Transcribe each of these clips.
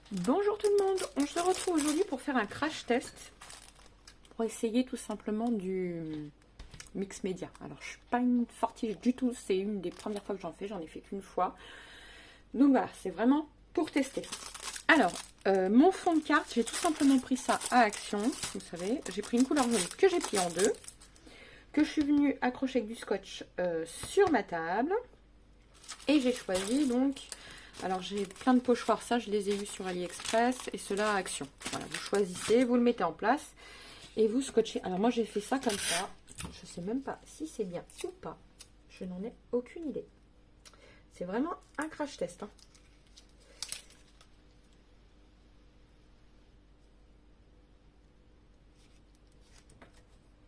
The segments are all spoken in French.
Bonjour tout le monde, on se retrouve aujourd'hui pour faire un crash test pour essayer tout simplement du mix média. Alors je suis pas une fortige du tout, c'est une des premières fois que j'en ai fait qu'une fois. Donc voilà, c'est vraiment pour tester. Alors, mon fond de carte, j'ai tout simplement pris ça à Action, vous savez, j'ai pris une couleur jaune que j'ai pliée en deux, que je suis venue accrocher avec du scotch sur ma table, et j'ai choisi donc... Alors j'ai plein de pochoirs, ça je les ai eus sur AliExpress et ceux-là à Action. Voilà, vous choisissez, vous le mettez en place et vous scotchez. Alors moi j'ai fait ça comme ça. Je sais même pas si c'est bien ou pas. Je n'en ai aucune idée. C'est vraiment un crash test. Hein.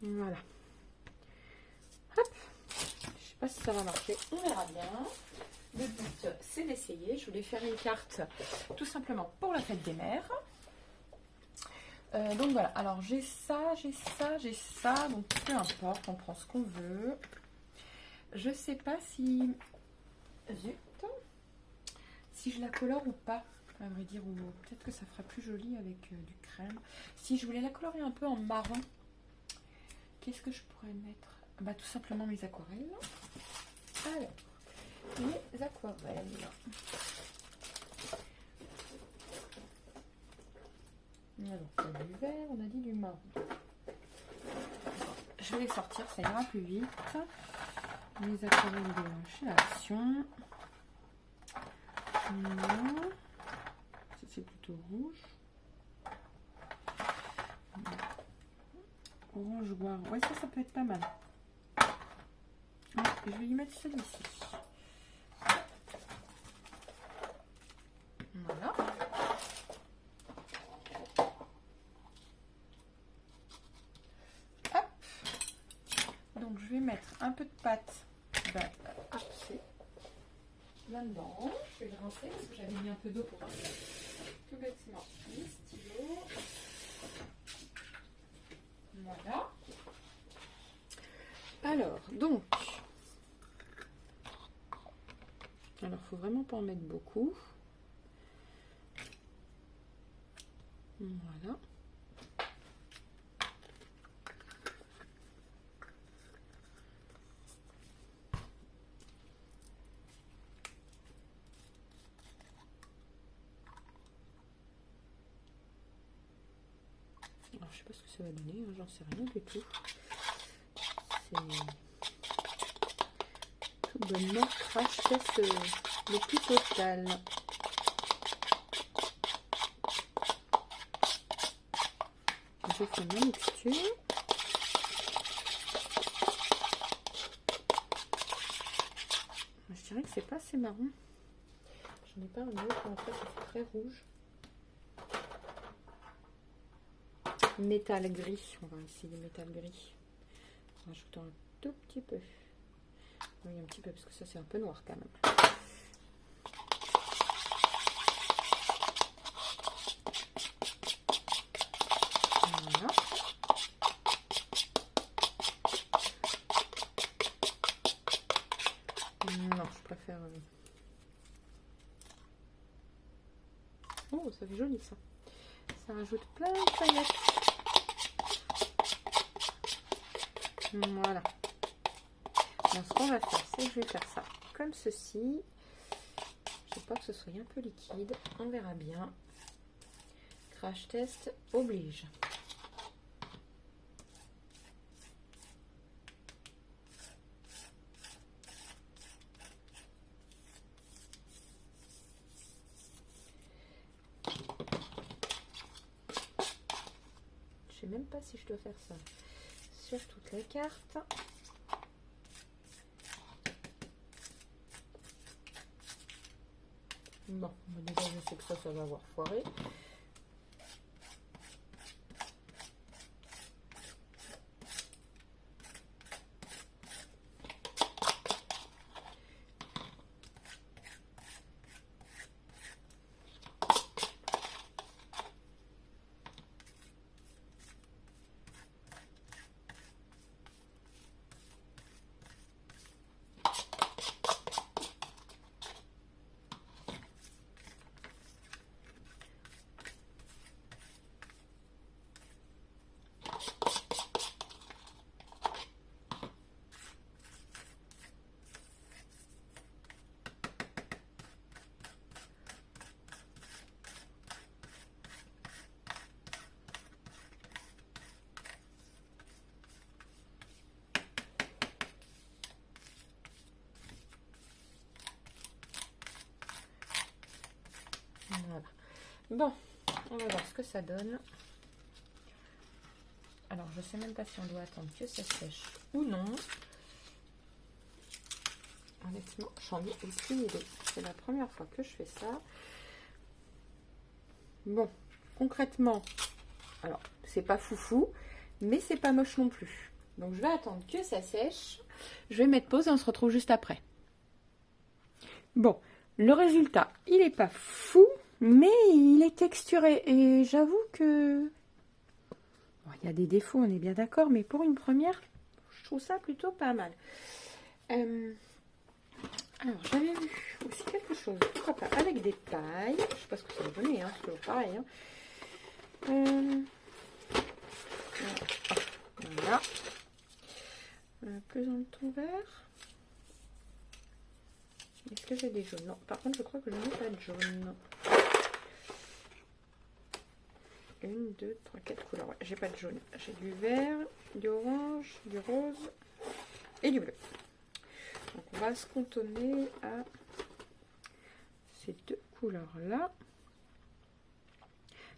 Voilà. Hop. Je sais pas si ça va marcher. On verra bien. Le but, c'est d'essayer. Je voulais faire une carte tout simplement pour la fête des mères. Donc voilà. Alors, j'ai ça, j'ai ça, j'ai ça. Donc, peu importe, on prend ce qu'on veut. Je sais pas si... Zut. Si je la colore ou pas, à vrai dire. Ou peut-être que ça fera plus joli avec du crème. Si je voulais la colorer un peu en marron, qu'est-ce que je pourrais mettre? Bah, tout simplement mes aquarelles. Alors... les aquarelles. Alors, on a du vert, on a dit du marron. Je vais les sortir, ça ira plus vite. Les aquarelles de chez Action. C'est plutôt rouge. Orange boire. Ouais, ça peut être pas mal. Je vais y mettre celui-ci. Voilà. Hop. Donc je vais mettre un peu de pâte là-dedans. Je vais le rincer parce que j'avais mis un peu d'eau pour tout bêtement les stylos. Voilà. Alors, donc. Alors, faut vraiment pas en mettre beaucoup. Voilà. Alors, je sais pas ce que ça va donner, hein, j'en sais rien du tout. C'est tout bonnement crash test le plus total. Je fais ma mixture. Je dirais que c'est pas assez marron. J'en ai pas un autre, en fait, c'est très rouge. Métal gris, on va essayer métal gris. En rajoutant un tout petit peu. Oui, un petit peu, parce que ça c'est un peu noir quand même. Voilà. Non, je préfère... Oh, ça fait joli ça. Ça rajoute plein de paillettes. Voilà. Alors, ce qu'on va faire, c'est que je vais faire ça comme ceci. Je sais pas que ce soit un peu liquide. On verra bien. Crash test oblige. Je sais même pas si je dois faire ça sur toutes les cartes. Bon, déjà je sais que ça va avoir foiré. Bon, on va voir ce que ça donne. Alors, je sais même pas si on doit attendre que ça sèche ou non. Honnêtement, j'en ai aucune idée. C'est la première fois que je fais ça. Bon, concrètement, alors, c'est pas foufou, mais c'est pas moche non plus. Donc, je vais attendre que ça sèche. Je vais mettre pause et on se retrouve juste après. Bon, le résultat, il est pas fou, mais il est texturé. Et j'avoue que... Bon, il y a des défauts, on est bien d'accord, mais pour une première, je trouve ça plutôt pas mal. Alors, j'avais vu aussi quelque chose, pourquoi pas, avec des pailles. Je sais pas ce que ça va donner, hein, c'est toujours pareil. Hein. Voilà. Plus dans le ton vert. Est-ce que j'ai des jaunes? Non, par contre, je crois que je n'ai pas de jaune. 1, 2, 3, 4 couleurs. Ouais, j'ai pas de jaune. J'ai du vert, du orange, du rose et du bleu. Donc, on va se cantonner à ces deux couleurs-là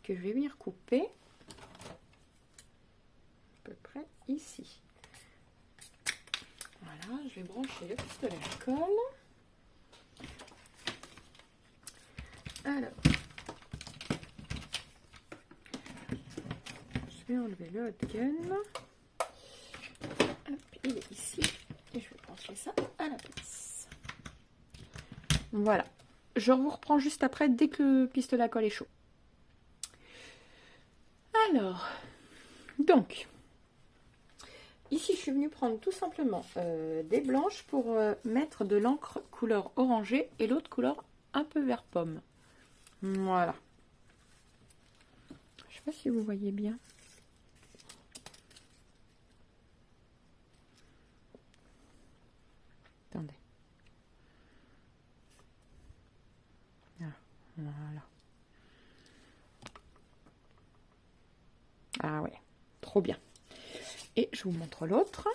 que je vais venir couper à peu près ici. Voilà, je vais brancher le pistolet à colle. Alors, je vais enlever le hot gun. Hop, il est ici. Et je vais brancher ça à la place. Voilà. Je vous reprends juste après, dès que le pistolet à colle est chaud. Alors, donc, ici, je suis venue prendre tout simplement des blanches pour mettre de l'encre couleur orangée et l'autre couleur un peu vert pomme. Voilà. Je sais pas si vous voyez bien. Attendez. Voilà. Ah ouais, trop bien. Et je vous montre l'autre.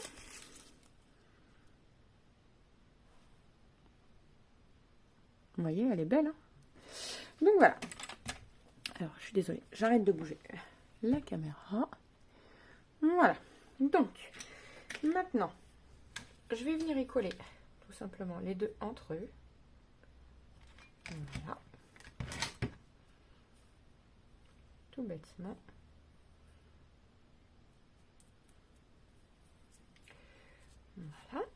Vous voyez, elle est belle. Hein, donc voilà. Alors, je suis désolée, j'arrête de bouger la caméra. Voilà. Donc, maintenant, je vais venir y coller tout simplement les deux entre eux. Voilà. Tout bêtement. Voilà.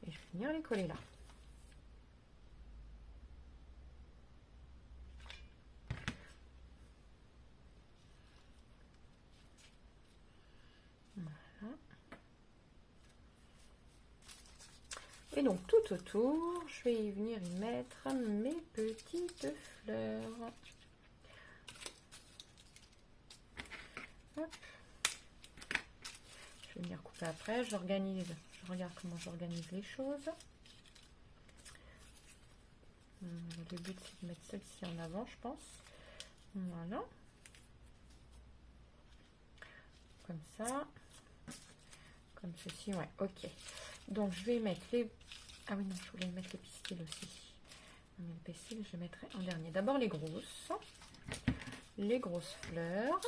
Et je vais venir les coller là. Voilà. Et donc tout autour, je vais y venir y mettre mes petites fleurs. Hop. Je vais venir couper après, j'organise, je regarde comment j'organise les choses. Le but c'est de mettre celle-ci en avant, je pense. Voilà. Comme ça. Comme ceci, ouais, ok. Donc je vais mettre les... Ah oui, non, je voulais mettre les pistils aussi. Mais les pistils, je mettrai en dernier. D'abord les grosses. Les grosses fleurs.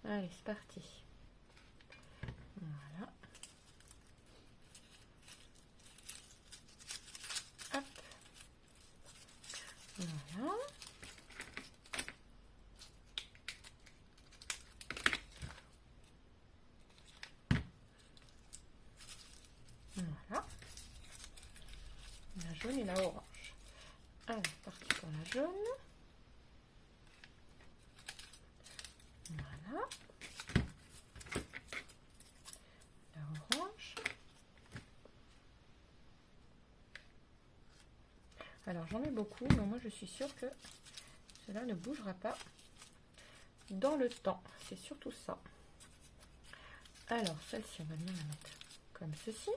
Allez, c'est parti. Voilà. Hop. Voilà. Voilà. La jaune et la orange. Alors, parti pour la jaune. Voilà. La orange. Alors, j'en ai beaucoup, mais moi, je suis sûre que cela ne bougera pas dans le temps. C'est surtout ça. Alors, celle-ci, on va bien la mettre comme ceci.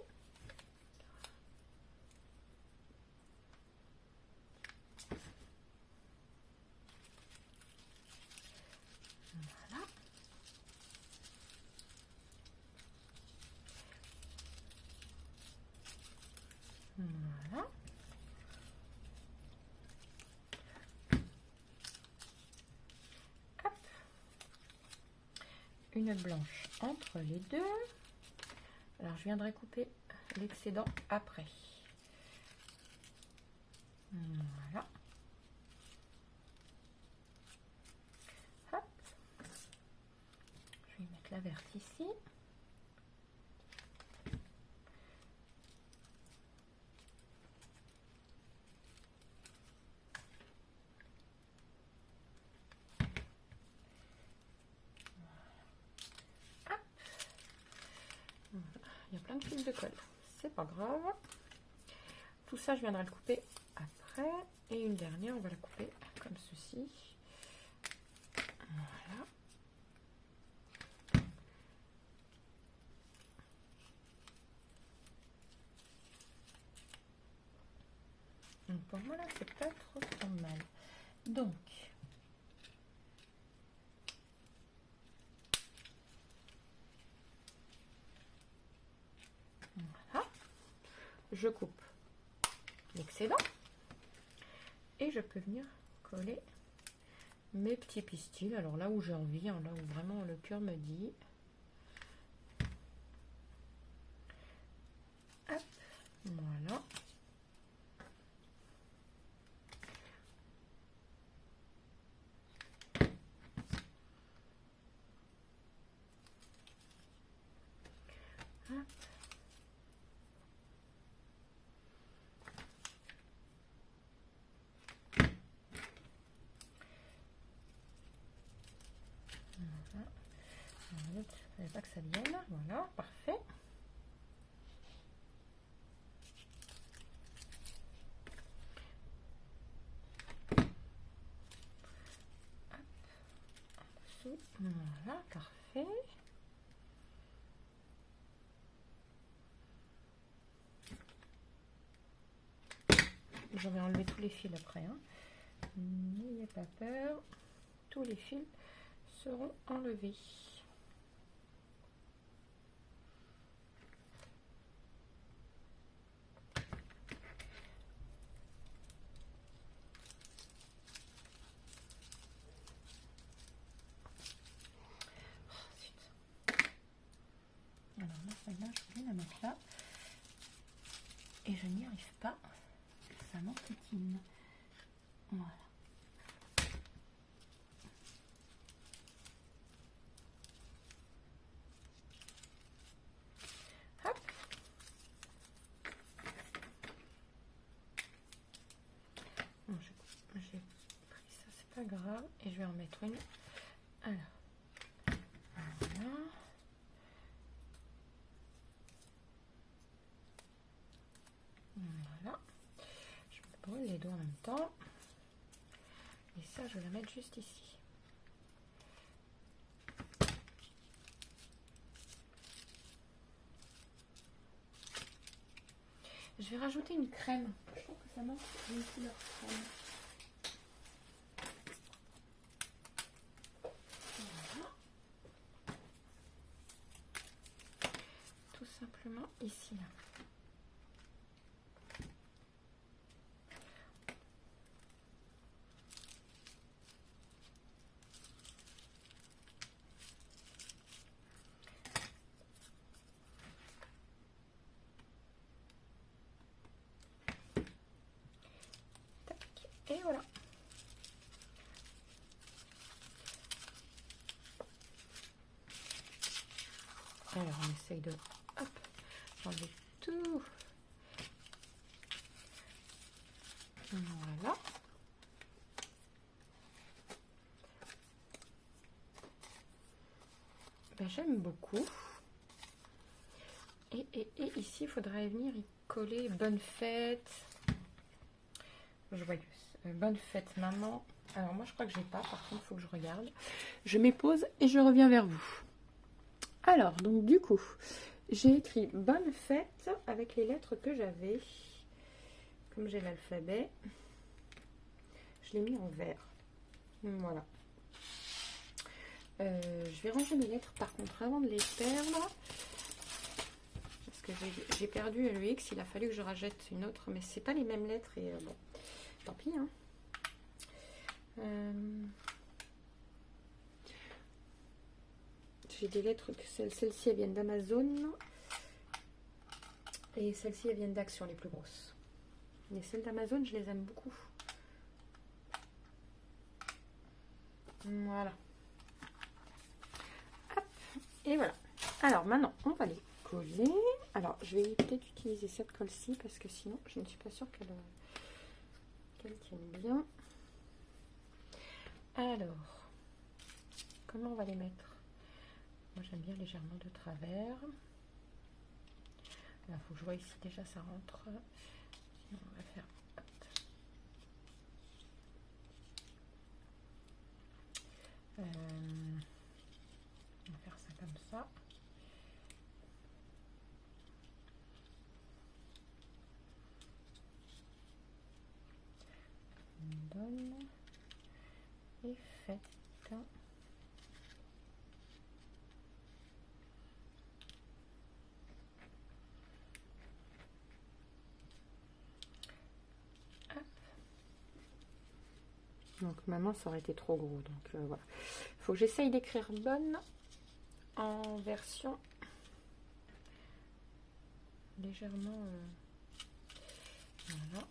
Voilà. Voilà. une blanche entre les deux. Alors je viendrai couper l'excédent après. Voilà. Hop. Je vais mettre la verte ici. Il y a plein de fils de colle, c'est pas grave. Tout ça, je viendrai le couper après. Et une dernière, on va la couper comme ceci. Voilà. Donc pour moi, là, c'est pas trop mal. Donc, voilà. Je coupe l'excédent et je peux venir coller mes petits pistils. Alors là où j'ai envie, hein, là où vraiment le cœur me dit. Hop, voilà. Hop. Je ne savais pas que ça vienne. Voilà, parfait. Hop, en dessous. Voilà, parfait. Je vais enlever tous les fils après. Hein. N'ayez pas peur. Tous les fils seront enlevés. Alors là, celle-là, je voulais la mettre là. Et je n'y arrive pas. Ça m'enquiquine. Voilà. Hop. Bon, j'ai pris ça, c'est pas grave. Et je vais en mettre une. Alors. Voilà. Voilà. Je me brûle les doigts en même temps. Et ça, je vais la mettre juste ici. Je vais rajouter une crème. Je trouve que ça manque d'une couleur crème. Voilà. Tout simplement ici, là. Et voilà. Alors on essaye de enlever tout. Voilà. Ben, j'aime beaucoup. Et ici, il faudrait venir y coller bonne fête. Joyeuse. Bonne fête maman. Alors moi je crois que j'ai pas, par contre il faut que je regarde. Je m'épose et je reviens vers vous. Alors donc du coup j'ai écrit bonne fête avec les lettres que j'avais. Comme j'ai l'alphabet, je l'ai mis en vert. Voilà. Je vais ranger mes lettres par contre avant de les perdre. Parce que j'ai perdu le X, il a fallu que je rajoute une autre, mais c'est pas les mêmes lettres et bon. Tant pis, hein. J'ai des lettres, celles-ci elles viennent d'Amazon. Et celles-ci elles viennent d'Action, les plus grosses. Mais celles d'Amazon, je les aime beaucoup. Voilà. Hop. Et voilà. Alors maintenant, on va les coller. Alors, je vais peut-être utiliser cette colle-ci parce que sinon, je ne suis pas sûre qu'elle tienne bien. Alors, comment on va les mettre? Moi, j'aime bien légèrement de travers. Il faut que je vois ici déjà, ça rentre. Sinon, on va faire... on va faire ça comme ça. On donne et fait. Donc maintenant ça aurait été trop gros, donc voilà. Il faut que j'essaye d'écrire bonne en version légèrement voilà.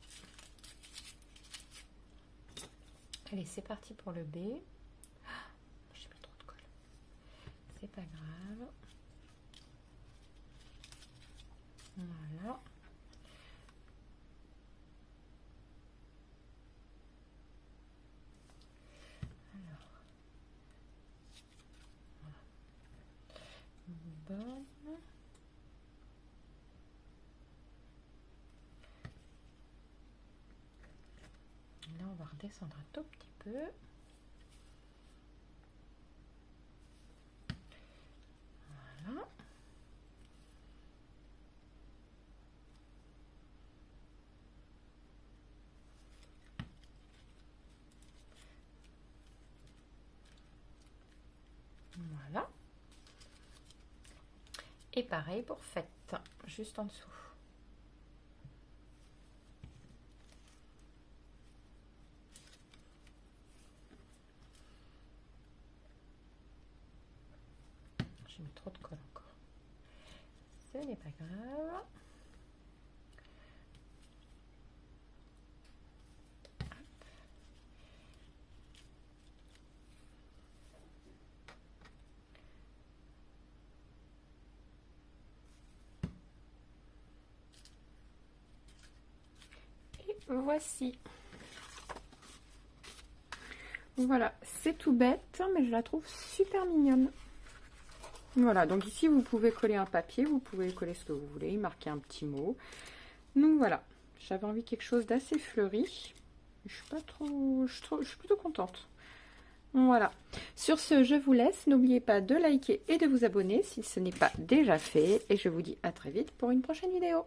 Allez, c'est parti pour le B. J'ai mis trop de colle, c'est pas grave. Voilà. Bonne. Là, on va redescendre un tout petit peu. Voilà. Voilà. Et pareil pour fête, juste en dessous. J'ai mis trop de colle encore. Ce n'est pas grave. Voici. Voilà, c'est tout bête, mais je la trouve super mignonne. Voilà, donc ici vous pouvez coller un papier, vous pouvez coller ce que vous voulez, marquer un petit mot. Donc voilà, j'avais envie de quelque chose d'assez fleuri. Je suis pas trop, je suis plutôt contente. Voilà. Sur ce, je vous laisse. N'oubliez pas de liker et de vous abonner si ce n'est pas déjà fait. Et je vous dis à très vite pour une prochaine vidéo.